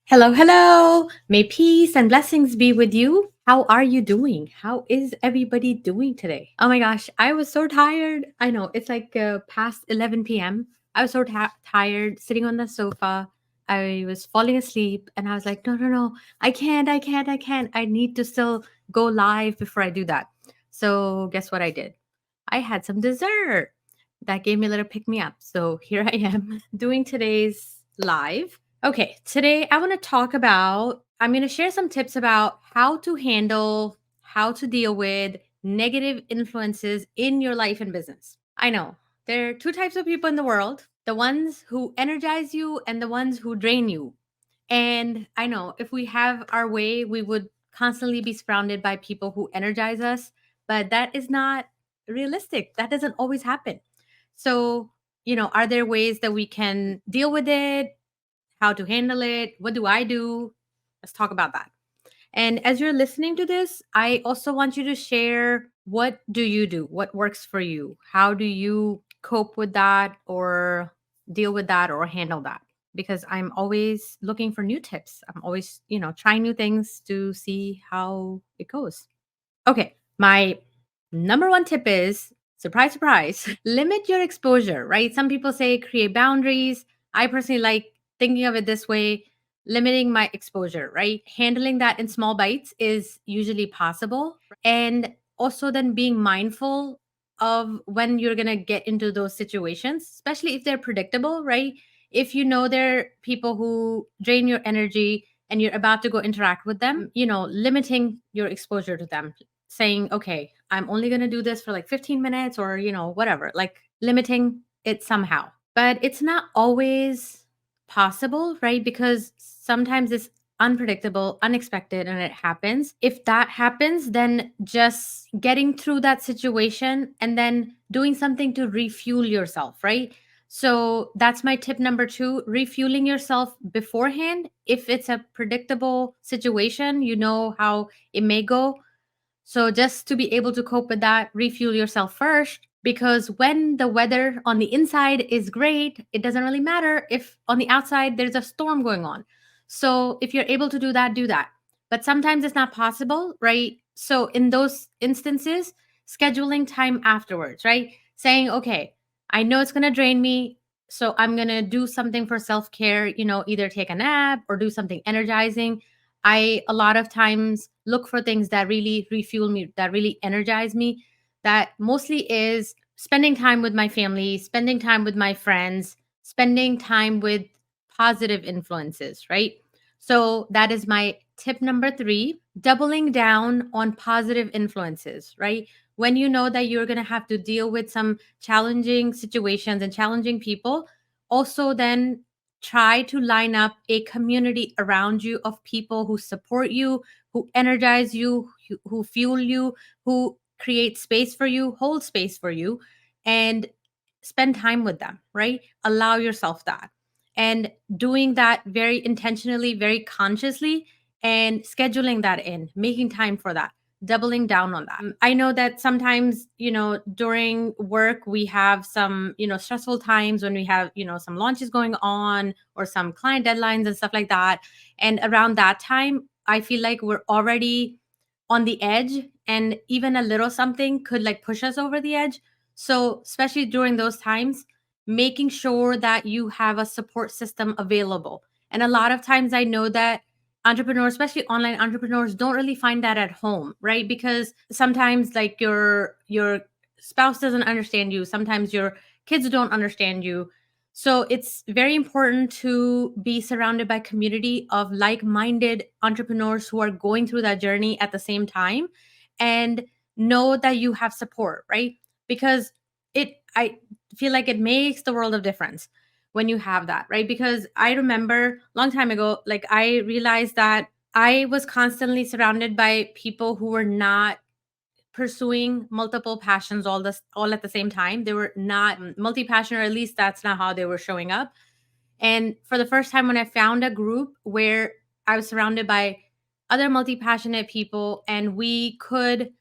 Hello, hello. May peace and blessings be with you. How are you doing? How is everybody doing today? Oh my gosh, I was so tired. I know it's like past 11 p.m. I was so tired sitting on the sofa. I was falling asleep and I was like, no, no, no, I can't. I need to still go live before I do that. So, guess what I did? I had some dessert that gave me a little pick me up. So, here I am doing today's live. Okay, today I want to talk about, I'm going to share some tips about how to handle, how to deal with negative influences in your life and business. I know there are two types of people in the world, the ones who energize you and the ones who drain you. And I know if we have our way, we would constantly be surrounded by people who energize us, but that is not realistic. That doesn't always happen. So, are there ways that we can deal with it? How to handle it? What do I do? Let's talk about that. And as you're listening to this, I also want you to share, what do you do? What works for you? How do you cope with that or deal with that or handle that? Because I'm always looking for new tips. I'm always, trying new things to see how it goes. Okay. My number one tip is, surprise, surprise, limit your exposure, right? Some people say create boundaries. I personally like thinking of it this way, limiting my exposure, right? Handling that in small bites is usually possible. And also then being mindful of when you're going to get into those situations, especially if they're predictable, right? If you know there are people who drain your energy and you're about to go interact with them, limiting your exposure to them, saying, okay, I'm only going to do this for like 15 minutes or, whatever, like limiting it somehow. But it's not always possible, right? Because sometimes it's unpredictable, unexpected, and it happens. If that happens, then just getting through that situation and then doing something to refuel yourself, right? So that's my tip number two, refueling yourself beforehand. If it's a predictable situation, you know how it may go. So just to be able to cope with that, refuel yourself first, because when the weather on the inside is great, it doesn't really matter if on the outside there's a storm going on. So if you're able to do that, do that. But sometimes it's not possible, right? So in those instances, scheduling time afterwards, right? Saying, okay, I know it's going to drain me, so I'm going to do something for self-care, either take a nap or do something energizing. I a lot of times look for things that really refuel me, that really energize me. That mostly is spending time with my family, spending time with my friends, spending time with positive influences, right? So that is my tip number three, doubling down on positive influences, right? When you know that you're going to have to deal with some challenging situations and challenging people, also then try to line up a community around you of people who support you, who energize you, who fuel you, who create space for you, hold space for you, and spend time with them, right? Allow yourself that. And doing that very intentionally, very consciously, and scheduling that in, making time for that, doubling down on that. I know that sometimes, during work, we have some, stressful times when we have, some launches going on or some client deadlines and stuff like that. And around that time, I feel like we're already on the edge, and even a little something could like push us over the edge. So, especially during those times, making sure that you have a support system available. And a lot of times I know that entrepreneurs, especially online entrepreneurs, don't really find that at home, right? Because sometimes like your spouse doesn't understand you, sometimes your kids don't understand you. So it's very important to be surrounded by community of like-minded entrepreneurs who are going through that journey at the same time, and know that you have support, right? Because I feel like it makes the world of difference when you have that, right? Because I remember a long time ago, like I realized that I was constantly surrounded by people who were not pursuing multiple passions all at the same time. They were not multi-passionate, or at least that's not how they were showing up. And for the first time, when I found a group where I was surrounded by other multi-passionate people and we could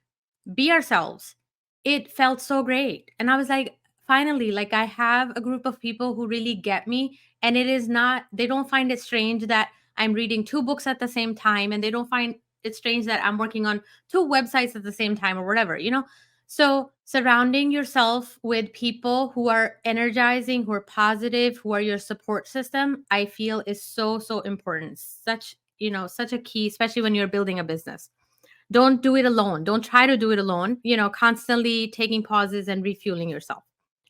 be ourselves, it felt so great. And I was like, finally, like I have a group of people who really get me. And it is not, they don't find it strange that I'm reading two books at the same time, and they don't find it strange that I'm working on two websites at the same time or whatever, you know? So surrounding yourself with people who are energizing, who are positive, who are your support system, I feel is so, so important. Such, such a key, especially when you're building a business. Don't do it alone. Don't try to do it alone, constantly taking pauses and refueling yourself.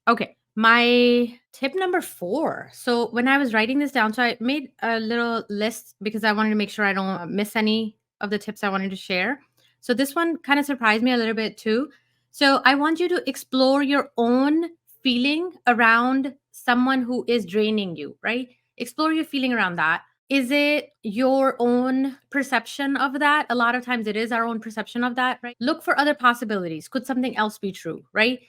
Okay. My tip number 4. So when I was writing this down, so I made a little list because I wanted to make sure I don't miss any of the tips I wanted to share. So this one kind of surprised me a little bit too. So I want you to explore your own feeling around someone who is draining you, right? Explore your feeling around that. Is it your own perception of that? A lot of times it is our own perception of that, right? Look for other possibilities. Could something else be true, right?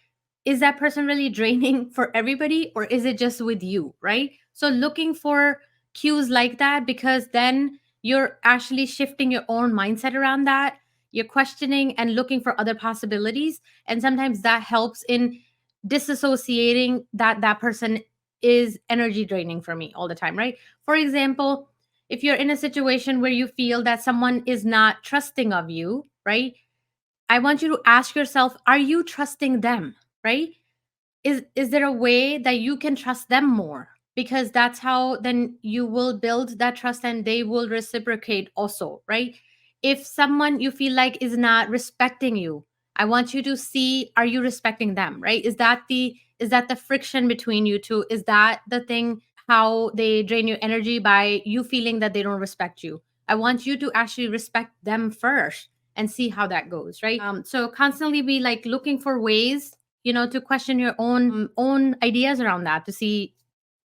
Is that person really draining for everybody, or is it just with you, right? So looking for cues like that, because then you're actually shifting your own mindset around that. You're questioning and looking for other possibilities. And sometimes that helps in disassociating that person is energy draining for me all the time, right? For example, if you're in a situation where you feel that someone is not trusting of you, right? I want you to ask yourself, are you trusting them, right? Is there a way that you can trust them more? Because that's how then you will build that trust and they will reciprocate also, right? If someone you feel like is not respecting you, I want you to see, are you respecting them, right? Is that the friction between you two? Is that the thing, how they drain your energy by you feeling that they don't respect you? I want you to actually respect them first and see how that goes, right? So constantly be like looking for ways, to question your own ideas around that, to see,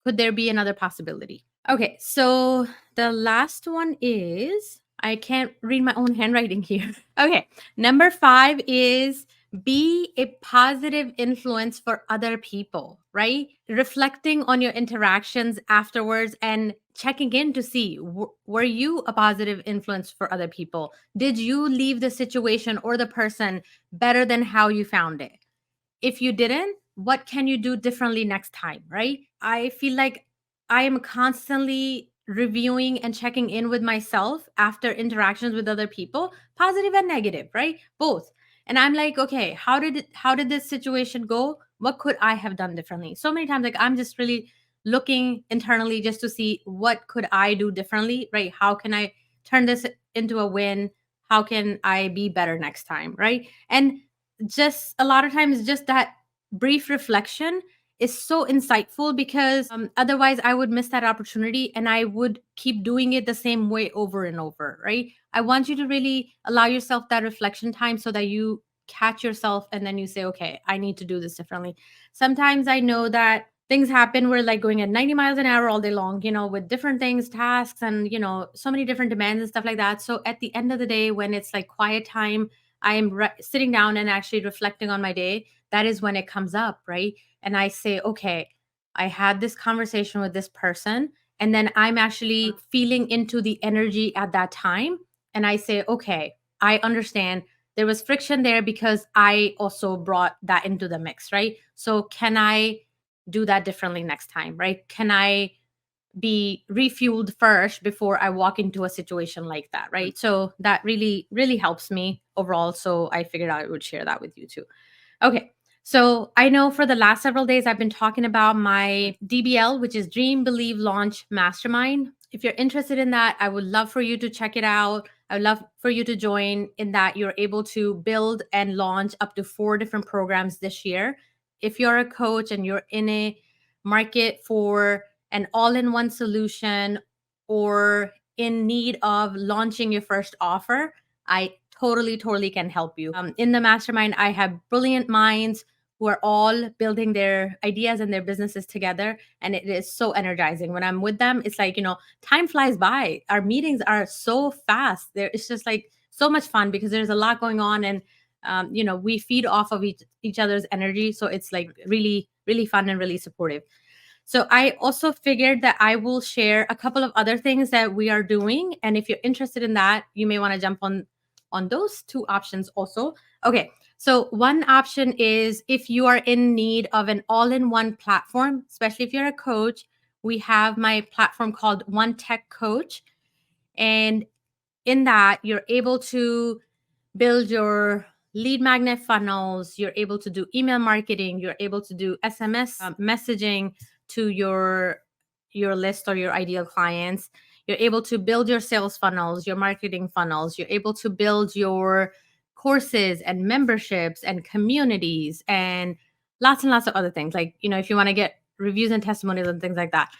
could there be another possibility. Okay, so the last one is, I can't read my own handwriting here. Okay, number 5 is be a positive influence for other people, right? Reflecting on your interactions afterwards and checking in to see, were you a positive influence for other people? Did you leave the situation or the person better than how you found it? If you didn't, what can you do differently next time, right? I feel like I am constantly reviewing and checking in with myself after interactions with other people, positive and negative, right? Both. And I'm like, okay, how did this situation go? What could I have done differently? So many times, like, I'm just really looking internally just to see what could I do differently, right? How can I turn this into a win? How can I be better next time, right? And just a lot of times, just that brief reflection is so insightful, because otherwise I would miss that opportunity and I would keep doing it the same way over and over, right? I want you to really allow yourself that reflection time so that you catch yourself and then you say, okay, I need to do this differently. Sometimes I know that things happen, we're like going at 90 miles an hour all day long, with different things, tasks, and so many different demands and stuff like that. So at the end of the day, when it's like quiet time, I'm sitting down and actually reflecting on my day. That is when it comes up, right? And I say, okay, I had this conversation with this person, and then I'm actually feeling into the energy at that time. And I say, okay, I understand there was friction there because I also brought that into the mix, right? So can I do that differently next time, right? Can I be refueled first before I walk into a situation like that, right? So that really, really helps me overall. So I figured I would share that with you too. Okay. So I know for the last several days, I've been talking about my DBL, which is Dream, Believe, Launch Mastermind. If you're interested in that, I would love for you to check it out. I would love for you to join. In that, you're able to build and launch up to 4 different programs this year. If you're a coach and you're in a market for an all in one solution, or in need of launching your first offer, I totally, totally can help you. In the mastermind, I have brilliant minds who are all building their ideas and their businesses together. And it is so energizing. When I'm with them, it's like, time flies by. Our meetings are so fast. It's just like so much fun because there's a lot going on. And, we feed off of each other's energy. So it's like really, really fun and really supportive. So I also figured that I will share a couple of other things that we are doing. And if you're interested in that, you may want to jump on those 2 options also. Okay. So one option is, if you are in need of an all-in-one platform, especially if you're a coach, we have my platform called One Tech Coach. And in that, you're able to build your lead magnet funnels, you're able to do email marketing, you're able to do SMS messaging to your list or your ideal clients. You're able to build your sales funnels, your marketing funnels, you're able to build your courses and memberships and communities and lots of other things, like, if you want to get reviews and testimonials and things like that.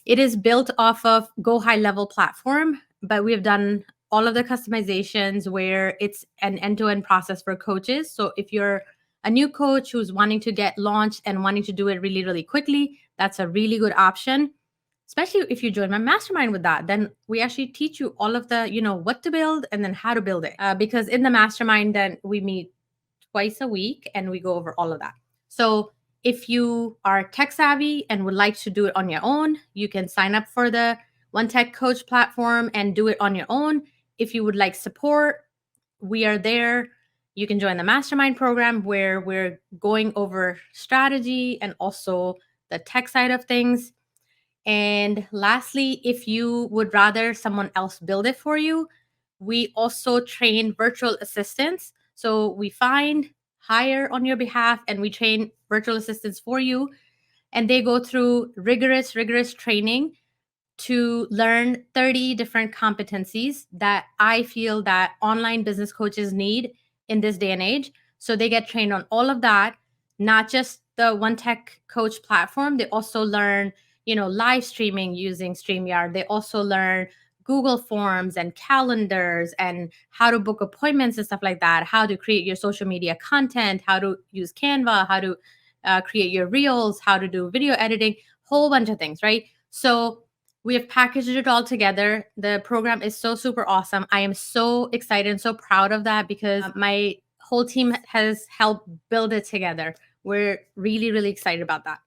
It is built off of Go High Level platform, but we have done all of the customizations where it's an end-to-end process for coaches. So if you're a new coach who's wanting to get launched and wanting to do it really, really quickly, that's a really good option. Especially if you join my mastermind with that, then we actually teach you all of the, what to build and then how to build it. Because in the mastermind, then we meet twice a week and we go over all of that. So if you are tech savvy and would like to do it on your own, you can sign up for the One Tech Coach platform and do it on your own. If you would like support, we are there. You can join the mastermind program where we're going over strategy and also the tech side of things. And lastly, if you would rather someone else build it for you, we also train virtual assistants. So we find, hire on your behalf, and we train virtual assistants for you. And they go through rigorous training to learn 30 different competencies that I feel that online business coaches need in this day and age. So they get trained on all of that, not just the One Tech Coach platform. They also learn, live streaming using StreamYard. They also learn Google Forms and calendars and how to book appointments and stuff like that, how to create your social media content, how to use Canva, how to create your reels, how to do video editing, whole bunch of things, right? So we have packaged it all together. The program is so super awesome. I am so excited and so proud of that because my whole team has helped build it together. We're really, really excited about that.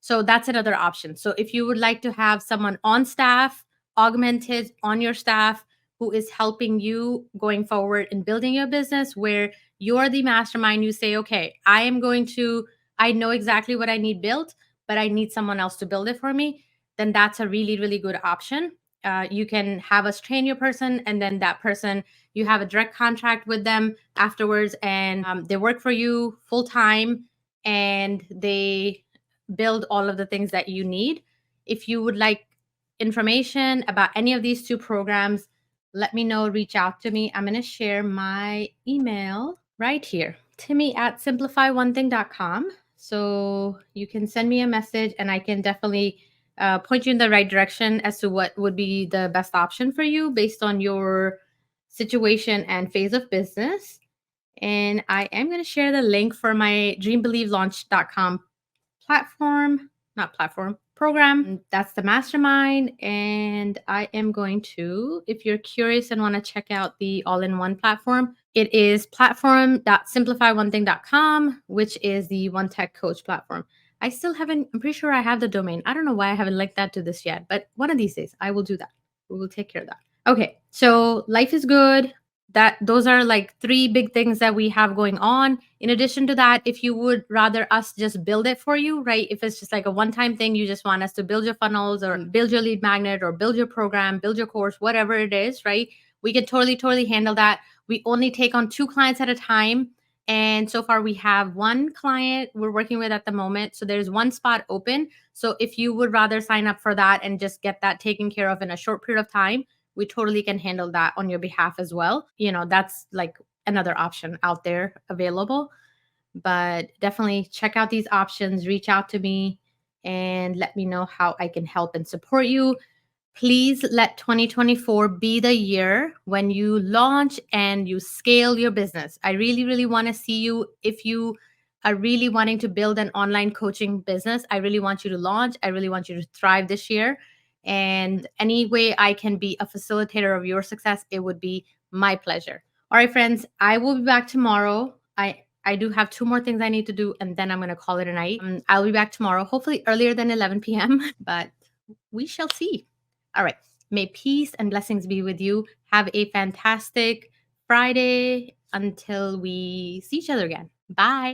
So that's another option. So if you would like to have someone on staff, augmented on your staff, who is helping you going forward in building your business, where you're the mastermind, you say, okay, I know exactly what I need built, but I need someone else to build it for me, then that's a really, really good option. You can have us train your person, and then that person, you have a direct contract with them afterwards, and they work for you full time, and they build all of the things that you need. If you would like information about any of these two programs, let me know, reach out to me. I'm going to share my email right here, timmy@simplifyonething.com. So you can send me a message and I can definitely point you in the right direction as to what would be the best option for you based on your situation and phase of business. And I am going to share the link for my dreambelievelaunch.com platform, not platform, program. That's the mastermind. And I am going to, if you're curious and want to check out the all-in-one platform, it is platform.simplifyonething.com, which is the One Tech Coach platform. I still haven't, I'm pretty sure I have the domain. I don't know why I haven't linked that to this yet, but one of these days I will do that. We will take care of that. Okay. So life is good. Those are like three big things that we have going on. In addition to that, if you would rather us just build it for you, right? If it's just like a one-time thing, you just want us to build your funnels or build your lead magnet or build your program, build your course, whatever it is, right? We can totally handle that. We only take on 2 clients at a time. And so far we have 1 client we're working with at the moment. So there's 1 spot open. So if you would rather sign up for that and just get that taken care of in a short period of time, we totally can handle that on your behalf as well. That's like another option out there available. But definitely check out these options, reach out to me, and let me know how I can help and support you. Please let 2024 be the year when you launch and you scale your business. I really, really want to see you. If you are really wanting to build an online coaching business, I really want you to launch. I really want you to thrive this year. And any way I can be a facilitator of your success, it would be my pleasure. All right, friends, I will be back tomorrow. I do have 2 more things I need to do, and then I'm going to call it a night. I'll be back tomorrow, hopefully earlier than 11 p.m., but we shall see. All right. May peace and blessings be with you. Have a fantastic Friday until we see each other again. Bye.